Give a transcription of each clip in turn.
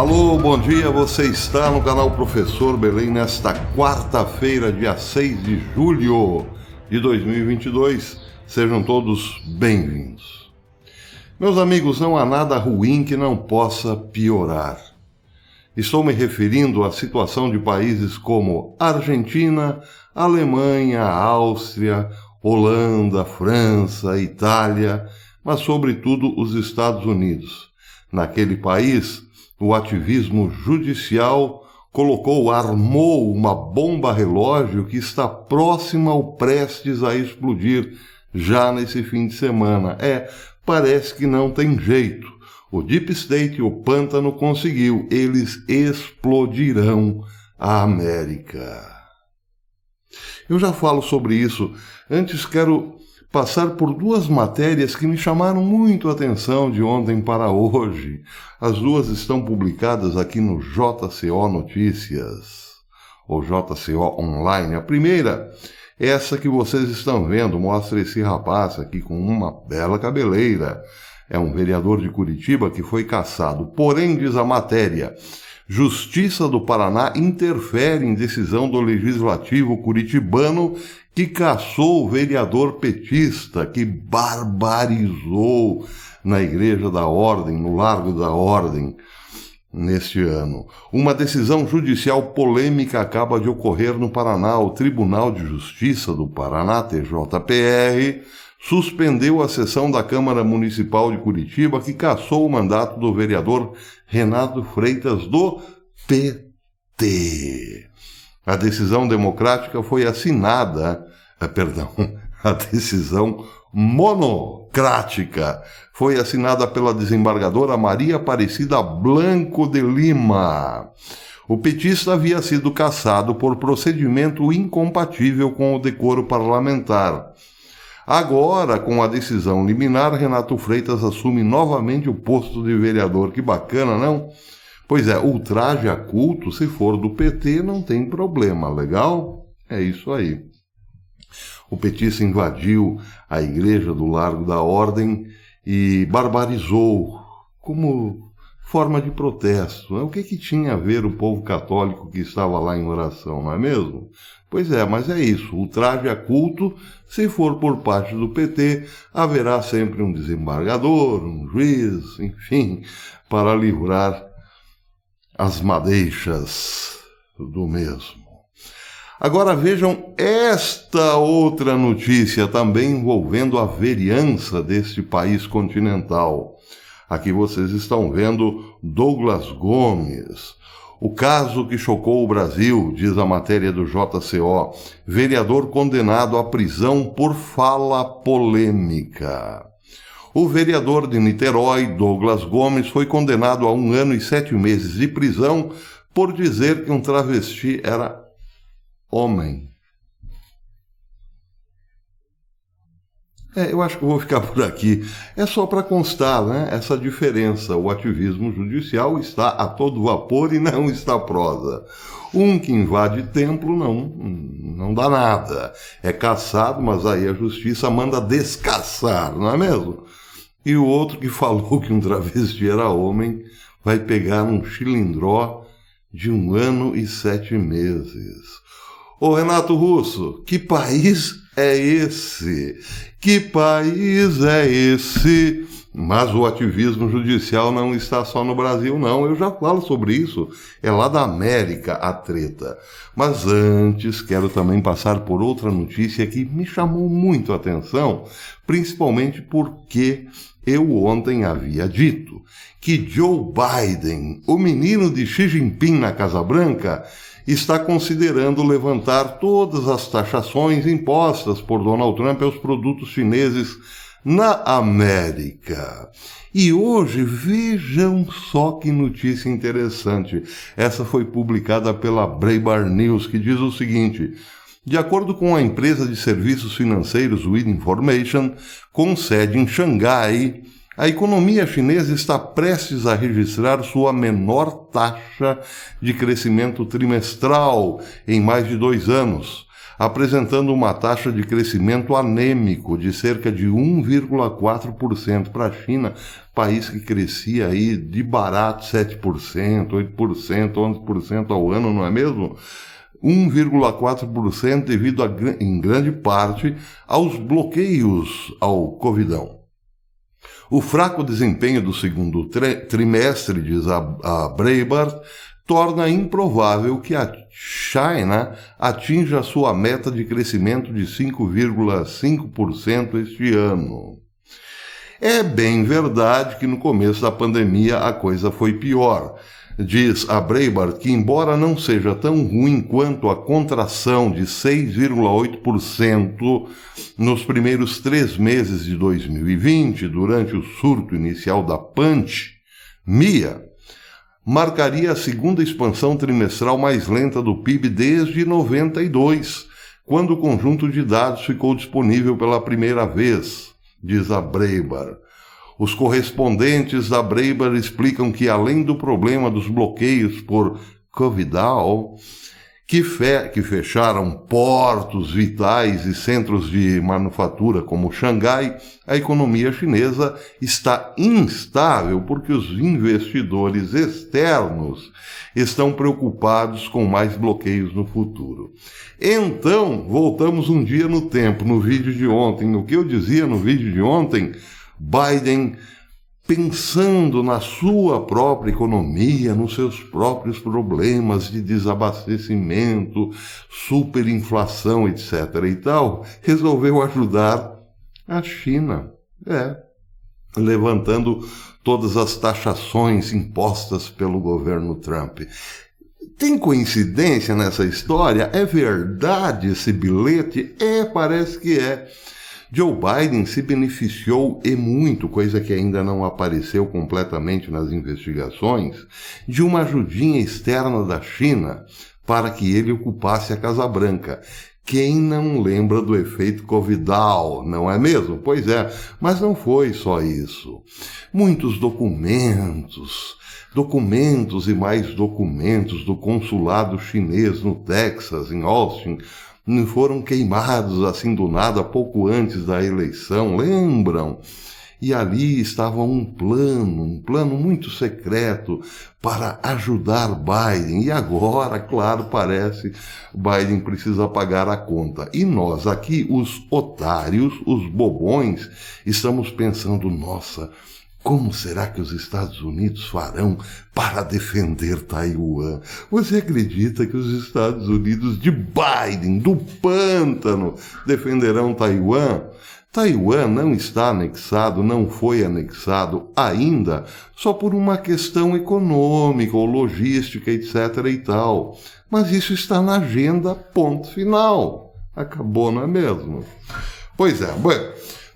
Alô, bom dia, você está no canal Professor Belém nesta quarta-feira, dia 6 de julho de 2022. Sejam todos bem-vindos. Meus amigos, não há nada ruim que não possa piorar. Estou me referindo à situação de países como Argentina, Alemanha, Áustria, Holanda, França, Itália, mas sobretudo os Estados Unidos. Naquele país, o ativismo judicial armou uma bomba relógio que está próxima ou prestes a explodir já nesse fim de semana. Parece que não tem jeito. O Deep State e o pântano conseguiu. Eles explodirão a América. Eu já falo sobre isso. Antes quero passar por duas matérias que me chamaram muito a atenção de ontem para hoje. As duas estão publicadas aqui no JCO Notícias, ou JCO Online. A primeira, essa que vocês estão vendo, mostra esse rapaz aqui com uma bela cabeleira. É um vereador de Curitiba que foi cassado. Porém, diz a matéria, Justiça do Paraná interfere em decisão do Legislativo curitibano que cassou o vereador petista que barbarizou na Igreja da Ordem, no Largo da Ordem, neste ano. Uma decisão judicial polêmica acaba de ocorrer no Paraná. O Tribunal de Justiça do Paraná, TJPR, suspendeu a sessão da Câmara Municipal de Curitiba que cassou o mandato do vereador Renato Freitas do PT. A decisão democrática foi a decisão monocrática foi assinada pela desembargadora Maria Aparecida Blanco de Lima. O petista havia sido cassado por procedimento incompatível com o decoro parlamentar. Agora, com a decisão liminar, Renato Freitas assume novamente o posto de vereador. Que bacana, não? Pois é, ultraje a culto, se for do PT, não tem problema, legal? É isso aí. O petista invadiu a Igreja do Largo da Ordem e barbarizou como forma de protesto. O que tinha a ver o povo católico que estava lá em oração, não é mesmo? Pois é, mas é isso. Ultraje a culto, se for por parte do PT, haverá sempre um desembargador, um juiz, enfim, para livrar as madeixas do mesmo. Agora vejam esta outra notícia também envolvendo a vereança deste país continental. Aqui vocês estão vendo Douglas Gomes. O caso que chocou o Brasil, diz a matéria do JCO, vereador condenado à prisão por fala polêmica. O vereador de Niterói, Douglas Gomes, foi condenado a 1 ano e 7 meses de prisão por dizer que um travesti era homem. Eu acho que eu vou ficar por aqui. É só para constar, né? Essa diferença. O ativismo judicial está a todo vapor e não está prosa. Um que invade templo não dá nada. É cassado, mas aí a justiça manda descassar, não é mesmo? E o outro que falou que um travesti era homem vai pegar um chilindró de 1 ano e 7 meses. Ô Renato Russo, que país é esse? Que país é esse? Mas o ativismo judicial não está só no Brasil, não. Eu já falo sobre isso. É lá da América a treta. Mas antes, quero também passar por outra notícia que me chamou muito a atenção, principalmente porque eu ontem havia dito que Joe Biden, o menino de Xi Jinping na Casa Branca, está considerando levantar todas as taxações impostas por Donald Trump aos produtos chineses na América. E hoje, vejam só que notícia interessante. Essa foi publicada pela Breitbart News, que diz o seguinte: de acordo com a empresa de serviços financeiros Wind Information, com sede em Xangai, a economia chinesa está prestes a registrar sua menor taxa de crescimento trimestral em mais de 2 anos. apresentando uma taxa de crescimento anêmico de cerca de 1,4% para a China, país que crescia aí de barato 7%, 8%, 11% ao ano, não é mesmo? 1,4% devido, em grande parte, aos bloqueios ao Covidão. O fraco desempenho do segundo trimestre, diz a Breitbart, torna improvável que a China atinja sua meta de crescimento de 5,5% este ano. É bem verdade que no começo da pandemia a coisa foi pior. Diz a Breitbart que, embora não seja tão ruim quanto a contração de 6,8% nos primeiros 3 meses de 2020, durante o surto inicial da pandemia, marcaria a segunda expansão trimestral mais lenta do PIB desde 92, quando o conjunto de dados ficou disponível pela primeira vez, diz a Breitbart. Os correspondentes da Breitbart explicam que, além do problema dos bloqueios por Covidal, que fecharam portos vitais e centros de manufatura como Xangai, a economia chinesa está instável porque os investidores externos estão preocupados com mais bloqueios no futuro. Então, voltamos um dia no tempo, no vídeo de ontem. No que eu dizia no vídeo de ontem, Biden, pensando na sua própria economia, nos seus próprios problemas de desabastecimento, superinflação, etc. e tal, resolveu ajudar a China, levantando todas as taxações impostas pelo governo Trump. Tem coincidência nessa história? É verdade esse bilhete? Parece que é. Joe Biden se beneficiou, e muito, coisa que ainda não apareceu completamente nas investigações, de uma ajudinha externa da China para que ele ocupasse a Casa Branca. Quem não lembra do efeito Covidal, não é mesmo? Pois é, mas não foi só isso. Muitos documentos e mais documentos do consulado chinês no Texas, em Austin, foram queimados assim do nada pouco antes da eleição, lembram? E ali estava um plano muito secreto para ajudar Biden. E agora, claro, parece, Biden precisa pagar a conta. E nós aqui, os otários, os bobões, estamos pensando, nossa, como será que os Estados Unidos farão para defender Taiwan? Você acredita que os Estados Unidos de Biden, do pântano, defenderão Taiwan? Taiwan não está anexado, não foi anexado ainda, só por uma questão econômica ou logística, etc. e tal. Mas isso está na agenda, ponto final. Acabou, não é mesmo? Pois é,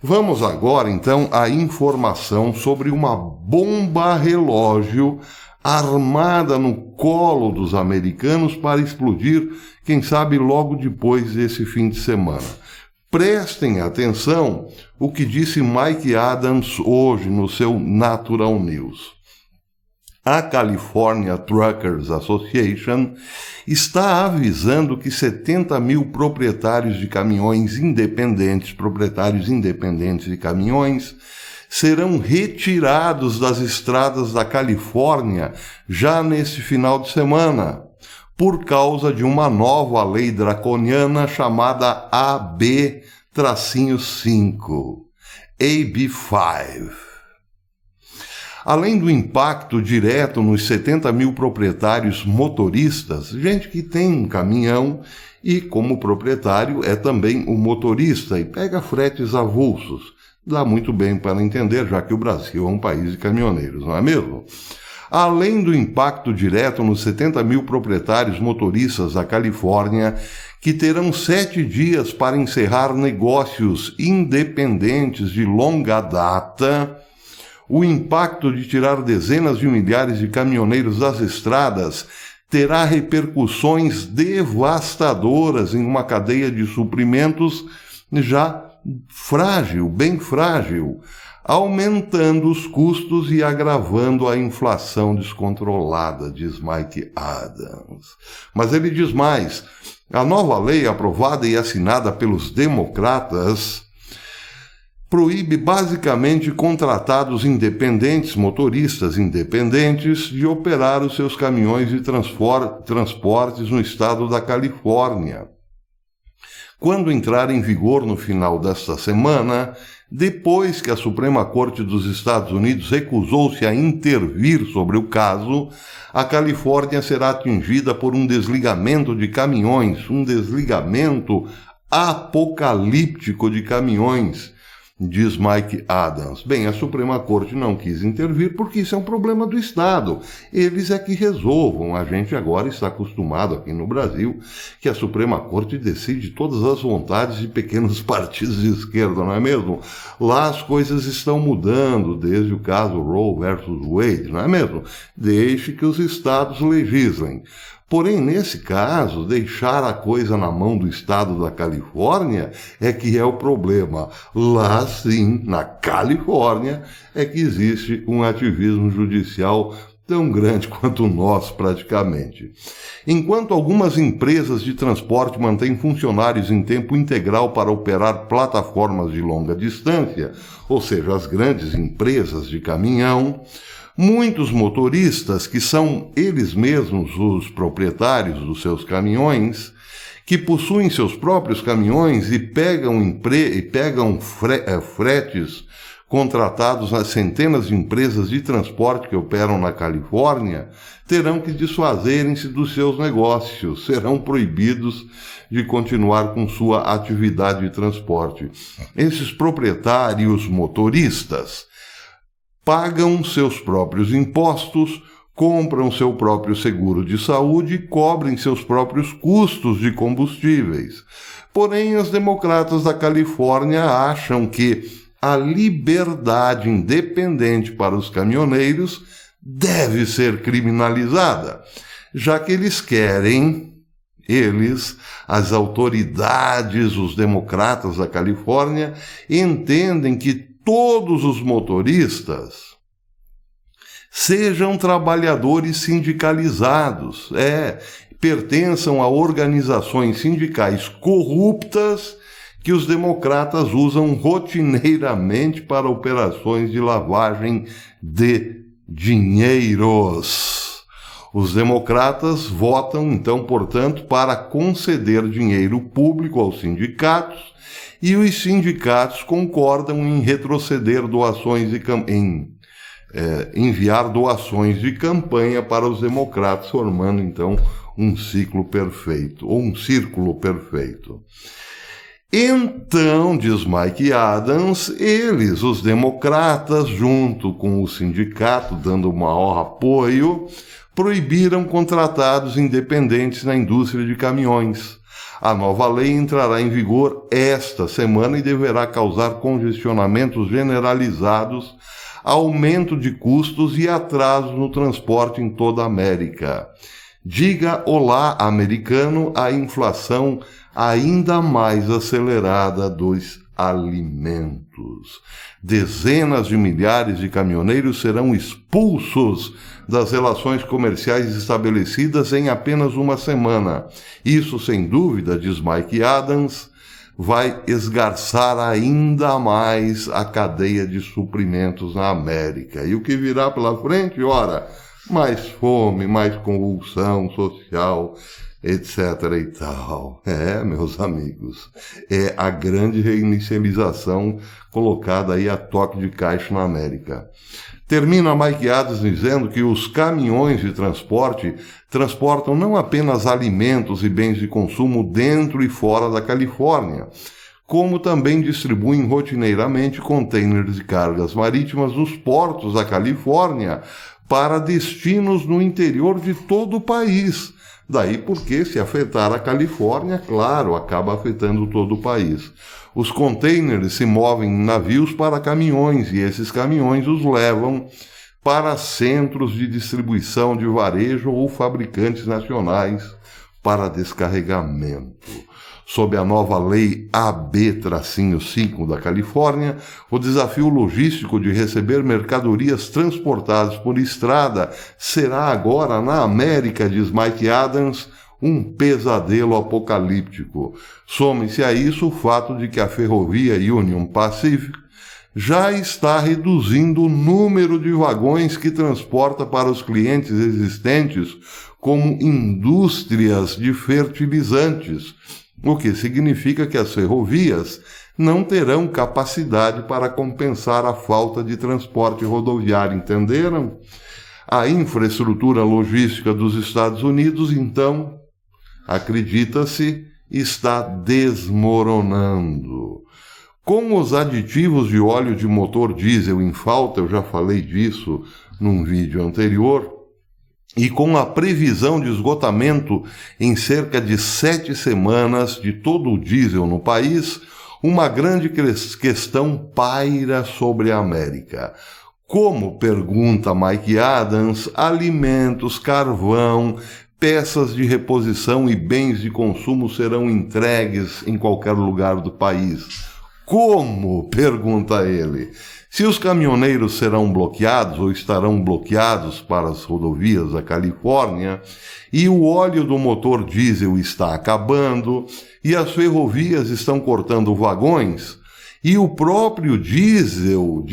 vamos agora, então, à informação sobre uma bomba relógio armada no colo dos americanos para explodir, quem sabe, logo depois desse fim de semana. Prestem atenção o que disse Mike Adams hoje no seu Natural News. A California Truckers Association está avisando que 70 mil proprietários de caminhões independentes, de caminhões, serão retirados das estradas da Califórnia já nesse final de semana, por causa de uma nova lei draconiana chamada AB-5, AB5. Além do impacto direto nos 70 mil proprietários motoristas, gente que tem um caminhão e, como proprietário, é também o motorista e pega fretes avulsos. Dá muito bem para entender, já que o Brasil é um país de caminhoneiros, não é mesmo? Além do impacto direto nos 70 mil proprietários motoristas da Califórnia, que terão 7 dias para encerrar negócios independentes de longa data, o impacto de tirar dezenas de milhares de caminhoneiros das estradas terá repercussões devastadoras em uma cadeia de suprimentos já frágil, bem frágil, aumentando os custos e agravando a inflação descontrolada, diz Mike Adams. Mas ele diz mais: A nova lei, aprovada e assinada pelos democratas, proíbe basicamente contratados independentes, motoristas independentes, de operar os seus caminhões de transportes no estado da Califórnia. Quando entrar em vigor no final desta semana, depois que a Suprema Corte dos Estados Unidos recusou-se a intervir sobre o caso, a Califórnia será atingida por um desligamento de caminhões, um desligamento apocalíptico de caminhões, diz Mike Adams. Bem, a Suprema Corte não quis intervir porque isso é um problema do Estado. Eles é que resolvam. A gente agora está acostumado aqui no Brasil que a Suprema Corte decide todas as vontades de pequenos partidos de esquerda, não é mesmo? Lá as coisas estão mudando, desde o caso Roe versus Wade, não é mesmo? Deixe que os estados legislem. Porém, nesse caso, deixar a coisa na mão do estado da Califórnia é que é o problema. Lá, sim, na Califórnia, é que existe um ativismo judicial tão grande quanto o nosso, praticamente. Enquanto algumas empresas de transporte mantêm funcionários em tempo integral para operar plataformas de longa distância, ou seja, as grandes empresas de caminhão, muitos motoristas, que são eles mesmos os proprietários dos seus caminhões, que possuem seus próprios caminhões e pegam fretes contratados nas centenas de empresas de transporte que operam na Califórnia, terão que desfazerem-se dos seus negócios, serão proibidos de continuar com sua atividade de transporte. Esses proprietários motoristas pagam seus próprios impostos, compram seu próprio seguro de saúde e cobrem seus próprios custos de combustíveis. Porém, os democratas da Califórnia acham que a liberdade independente para os caminhoneiros deve ser criminalizada, já que eles querem, as autoridades, os democratas da Califórnia, entendem que todos os motoristas sejam trabalhadores sindicalizados, pertençam a organizações sindicais corruptas que os democratas usam rotineiramente para operações de lavagem de dinheiros. Os democratas votam, então, portanto, para conceder dinheiro público aos sindicatos, e os sindicatos concordam em retroceder doações enviar doações de campanha para os democratas, formando então um círculo perfeito. Então, diz Mike Adams, os democratas, junto com o sindicato, dando maior apoio, proibiram contratados independentes na indústria de caminhões. A nova lei entrará em vigor esta semana e deverá causar congestionamentos generalizados, aumento de custos e atraso no transporte em toda a América. Diga olá, americano, à inflação ainda mais acelerada dos alimentos. Dezenas de milhares de caminhoneiros serão expulsos das relações comerciais estabelecidas em apenas uma semana. Isso, sem dúvida, diz Mike Adams, vai esgarçar ainda mais a cadeia de suprimentos na América. E o que virá pela frente? Ora, mais fome, mais convulsão social, etc. e tal. Meus amigos, é a grande reinicialização colocada aí a toque de caixa na América. Termina Mike Adams dizendo que os caminhões de transporte transportam não apenas alimentos e bens de consumo dentro e fora da Califórnia, como também distribuem rotineiramente contêineres de cargas marítimas nos portos da Califórnia para destinos no interior de todo o país. Daí porque, se afetar a Califórnia, claro, acaba afetando todo o país. Os contêineres se movem em navios para caminhões e esses caminhões os levam para centros de distribuição de varejo ou fabricantes nacionais para descarregamento. Sob a nova lei AB-5 da Califórnia, o desafio logístico de receber mercadorias transportadas por estrada será agora, na América, diz Mike Adams, um pesadelo apocalíptico. Some-se a isso o fato de que a ferrovia Union Pacific já está reduzindo o número de vagões que transporta para os clientes existentes como indústrias de fertilizantes, o que significa que as ferrovias não terão capacidade para compensar a falta de transporte rodoviário, entenderam? A infraestrutura logística dos Estados Unidos, então, acredita-se, está desmoronando. Com os aditivos de óleo de motor diesel em falta, eu já falei disso num vídeo anterior, e com a previsão de esgotamento em cerca de 7 semanas de todo o diesel no país, uma grande questão paira sobre a América. Como, pergunta Mike Adams, alimentos, carvão, peças de reposição e bens de consumo serão entregues em qualquer lugar do país? Como? Pergunta ele. Se os caminhoneiros serão bloqueados ou estarão bloqueados para as rodovias da Califórnia, e o óleo do motor diesel está acabando, e as ferrovias estão cortando vagões, e o próprio diesel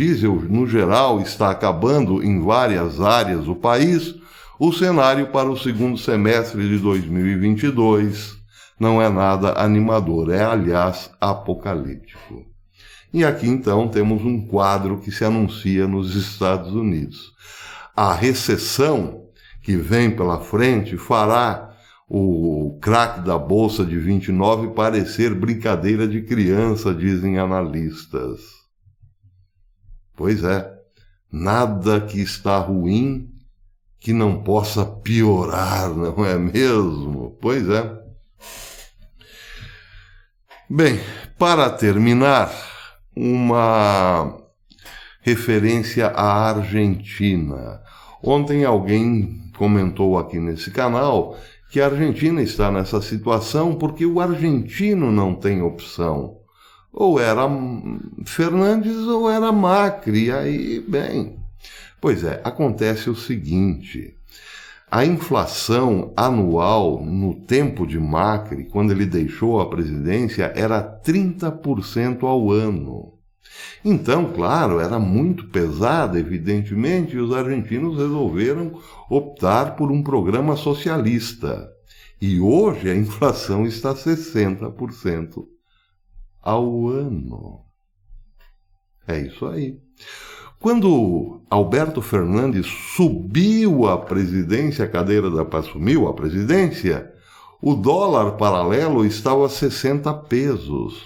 no geral está acabando em várias áreas do país, o cenário para o segundo semestre de 2022 não é nada animador, é, aliás, apocalíptico. E aqui, então, temos um quadro que se anuncia nos Estados Unidos. A recessão que vem pela frente fará o crack da Bolsa de 29 parecer brincadeira de criança, dizem analistas. Pois é, nada que está ruim que não possa piorar, não é mesmo? Pois é. Bem, para terminar, uma referência à Argentina. Ontem alguém comentou aqui nesse canal que a Argentina está nessa situação porque o argentino não tem opção. Ou era Fernandes ou era Macri. E aí, bem... Pois é, acontece o seguinte... A inflação anual no tempo de Macri, quando ele deixou a presidência, era 30% ao ano. Então, claro, era muito pesada, evidentemente, e os argentinos resolveram optar por um programa socialista. E hoje a inflação está 60% ao ano. É isso aí. Quando Alberto Fernandes subiu à presidência, assumiu a presidência, o dólar paralelo estava a 60 pesos.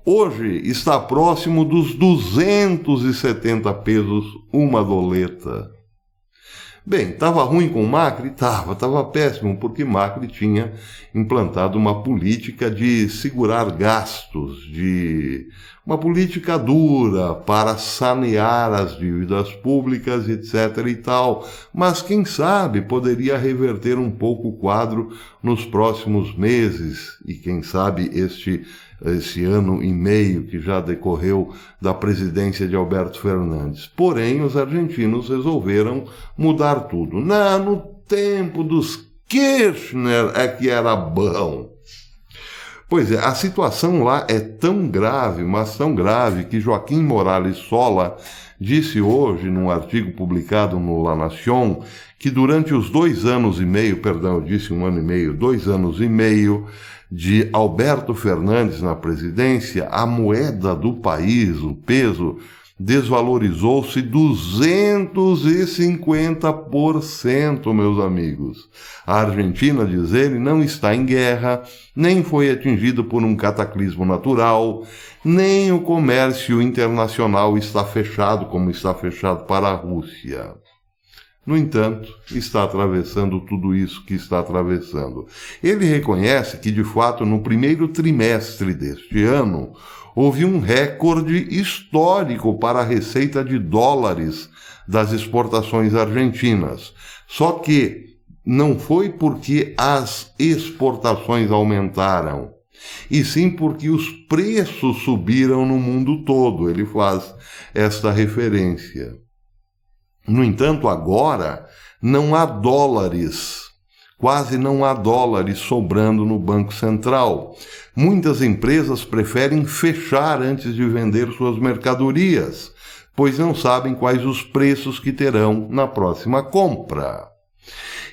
Hoje está próximo dos 270 pesos uma doleta. Bem, estava ruim com Macri? Estava péssimo, porque Macri tinha implantado uma política de segurar gastos, uma política dura para sanear as dívidas públicas, etc. e tal. Mas, quem sabe, poderia reverter um pouco o quadro nos próximos meses, e quem sabe esse ano e meio que já decorreu da presidência de Alberto Fernandes. Porém, os argentinos resolveram mudar tudo. No tempo dos Kirchner é que era bom. Pois é, a situação lá é tão grave, mas tão grave, que Joaquim Morales Sola disse hoje, num artigo publicado no La Nación, que durante os 2 anos e meio, eu disse 1 ano e meio, 2 anos e meio, de Alberto Fernandes na presidência, a moeda do país, o peso, desvalorizou-se 250%, meus amigos. A Argentina, diz ele, não está em guerra, nem foi atingida por um cataclismo natural, nem o comércio internacional está fechado como está fechado para a Rússia. No entanto, está atravessando tudo isso que está atravessando. Ele reconhece que, de fato, no primeiro trimestre deste ano, houve um recorde histórico para a receita de dólares das exportações argentinas. Só que não foi porque as exportações aumentaram, e sim porque os preços subiram no mundo todo. Ele faz esta referência. No entanto, agora não há dólares Quase não há dólares sobrando no Banco Central. Muitas empresas preferem fechar antes de vender suas mercadorias, pois não sabem quais os preços que terão na próxima compra.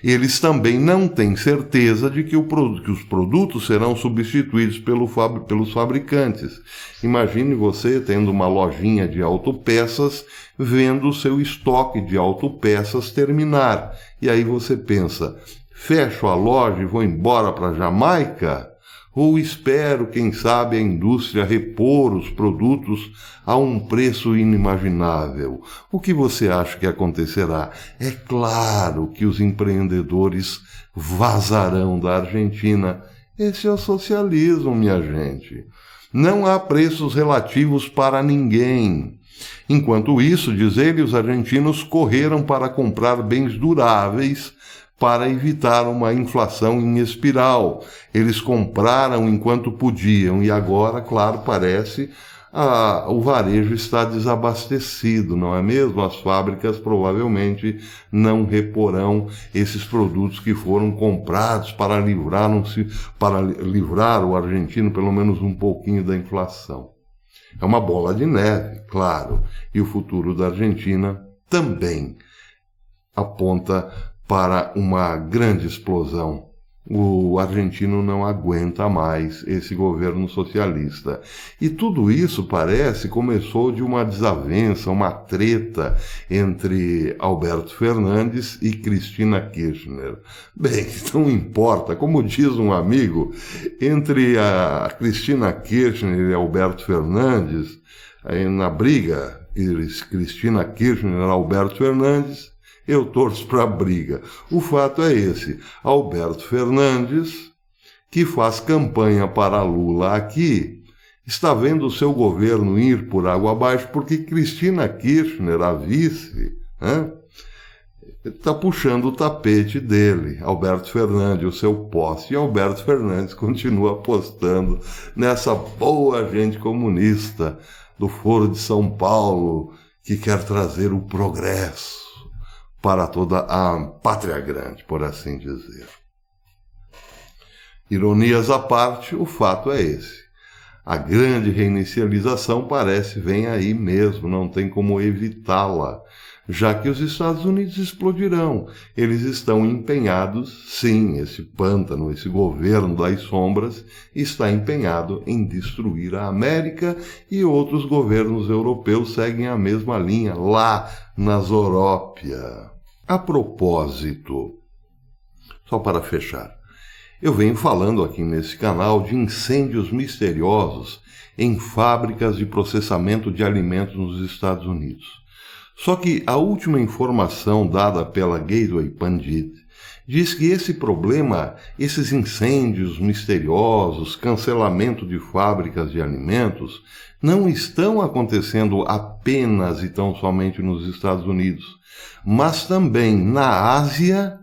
Eles também não têm certeza de que os produtos serão substituídos pelos fabricantes. Imagine você tendo uma lojinha de autopeças, vendo o seu estoque de autopeças terminar. E aí você pensa, fecho a loja e vou embora para a Jamaica? Ou espero, quem sabe, a indústria repor os produtos a um preço inimaginável? O que você acha que acontecerá? É claro que os empreendedores vazarão da Argentina. Esse é o socialismo, minha gente. Não há preços relativos para ninguém. Enquanto isso, diz ele, os argentinos correram para comprar bens duráveis para evitar uma inflação em espiral. Eles compraram enquanto podiam e agora, claro, parece, o varejo está desabastecido, não é mesmo? As fábricas provavelmente não reporão esses produtos que foram comprados para livrar o argentino pelo menos um pouquinho da inflação. É uma bola de neve, claro, e o futuro da Argentina também aponta para uma grande explosão. O argentino não aguenta mais esse governo socialista. E tudo isso começou de uma desavença, uma treta entre Alberto Fernandes e Cristina Kirchner. Bem, não importa, como diz um amigo, entre a Cristina Kirchner e Alberto Fernandes, na briga Cristina Kirchner-Alberto Fernandes, eu torço para a briga. O fato é esse. Alberto Fernandes, que faz campanha para Lula aqui, está vendo o seu governo ir por água abaixo porque Cristina Kirchner, a vice, está puxando o tapete dele, Alberto Fernandes, o seu poste. E Alberto Fernandes continua apostando nessa boa gente comunista do Foro de São Paulo que quer trazer o progresso para toda a pátria grande, por assim dizer. Ironias à parte, o fato é esse. A grande reinicialização vem aí mesmo, não tem como evitá-la, já que os Estados Unidos explodirão. Eles estão empenhados, sim, esse pântano, esse governo das sombras, está empenhado em destruir a América e outros governos europeus seguem a mesma linha, lá na Zorópia. A propósito, só para fechar, eu venho falando aqui nesse canal de incêndios misteriosos em fábricas de processamento de alimentos nos Estados Unidos. Só que a última informação dada pela Gateway Pundit diz que esse problema, esses incêndios misteriosos, cancelamento de fábricas de alimentos, não estão acontecendo apenas e tão somente nos Estados Unidos, mas também na Ásia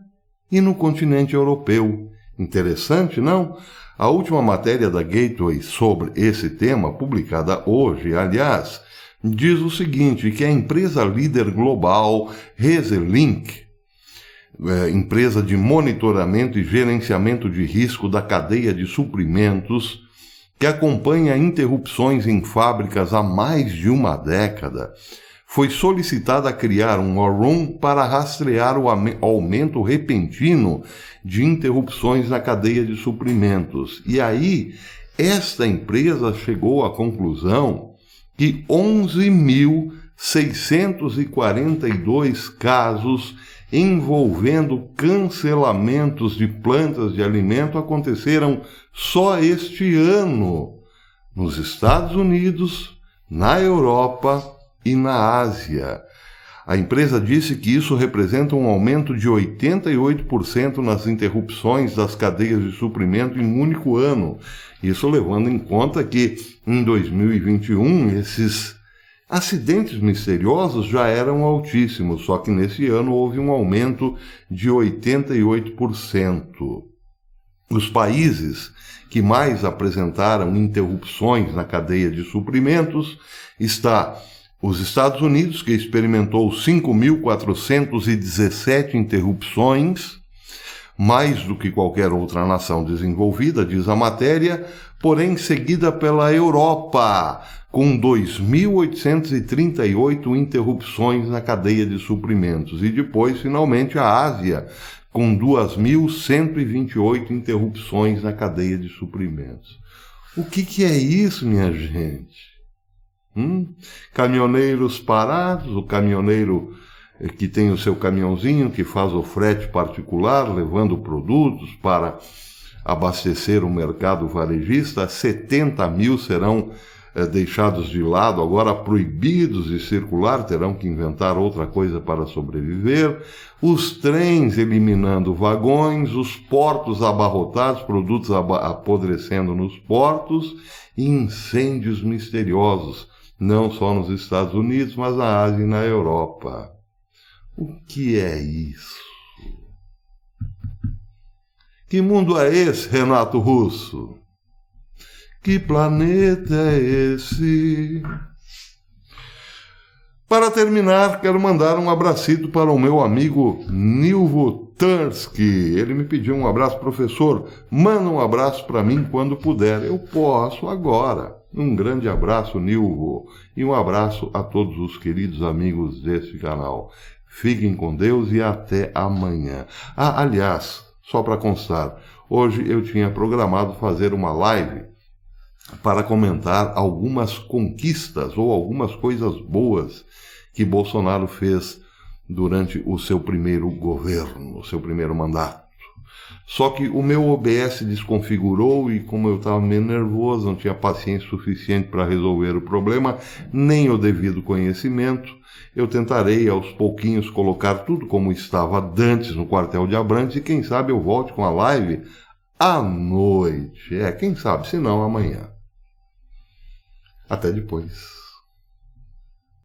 e no continente europeu. Interessante, não? A última matéria da Gateway sobre esse tema, publicada hoje, aliás, diz o seguinte, que a empresa líder global Reselink, empresa de monitoramento e gerenciamento de risco da cadeia de suprimentos, que acompanha interrupções em fábricas há mais de uma década, foi solicitada a criar um War Room para rastrear o aumento repentino de interrupções na cadeia de suprimentos. E aí, esta empresa chegou à conclusão que 11.642 casos envolvendo cancelamentos de plantas de alimento aconteceram só este ano nos Estados Unidos, na Europa e na Ásia. A empresa disse que isso representa um aumento de 88% nas interrupções das cadeias de suprimento em um único ano. Isso levando em conta que, em 2021, esses acidentes misteriosos já eram altíssimos, só que nesse ano houve um aumento de 88%. Os países que mais apresentaram interrupções na cadeia de suprimentos está os Estados Unidos, que experimentou 5.417 interrupções, mais do que qualquer outra nação desenvolvida, diz a matéria, porém seguida pela Europa, com 2.838 interrupções na cadeia de suprimentos, e depois, finalmente, a Ásia, com 2.128 interrupções na cadeia de suprimentos. O que é isso, minha gente? Caminhoneiros parados, o caminhoneiro que tem o seu caminhãozinho, que faz o frete particular, levando produtos para abastecer o mercado varejista, 70 mil serão deixados de lado, agora proibidos de circular, terão que inventar outra coisa para sobreviver, os trens eliminando vagões, os portos abarrotados, produtos apodrecendo nos portos, e incêndios misteriosos, não só nos Estados Unidos, mas na Ásia e na Europa. O que é isso? Que mundo é esse, Renato Russo? Que planeta é esse? Para terminar, quero mandar um abracito para o meu amigo Nilvo Tursky. Ele me pediu um abraço, professor. Manda um abraço para mim quando puder. Eu posso agora. Um grande abraço, Nilvo. E um abraço a todos os queridos amigos deste canal. Fiquem com Deus e até amanhã. Aliás, só para constar, hoje eu tinha programado fazer uma live para comentar algumas conquistas ou algumas coisas boas que Bolsonaro fez durante o seu primeiro governo, o seu primeiro mandato. Só que o meu OBS desconfigurou e, como eu estava meio nervoso, não tinha paciência suficiente para resolver o problema, nem o devido conhecimento, eu tentarei aos pouquinhos colocar tudo como estava antes no quartel de Abrantes e quem sabe eu volte com a live à noite. Quem sabe, se não amanhã. Até depois.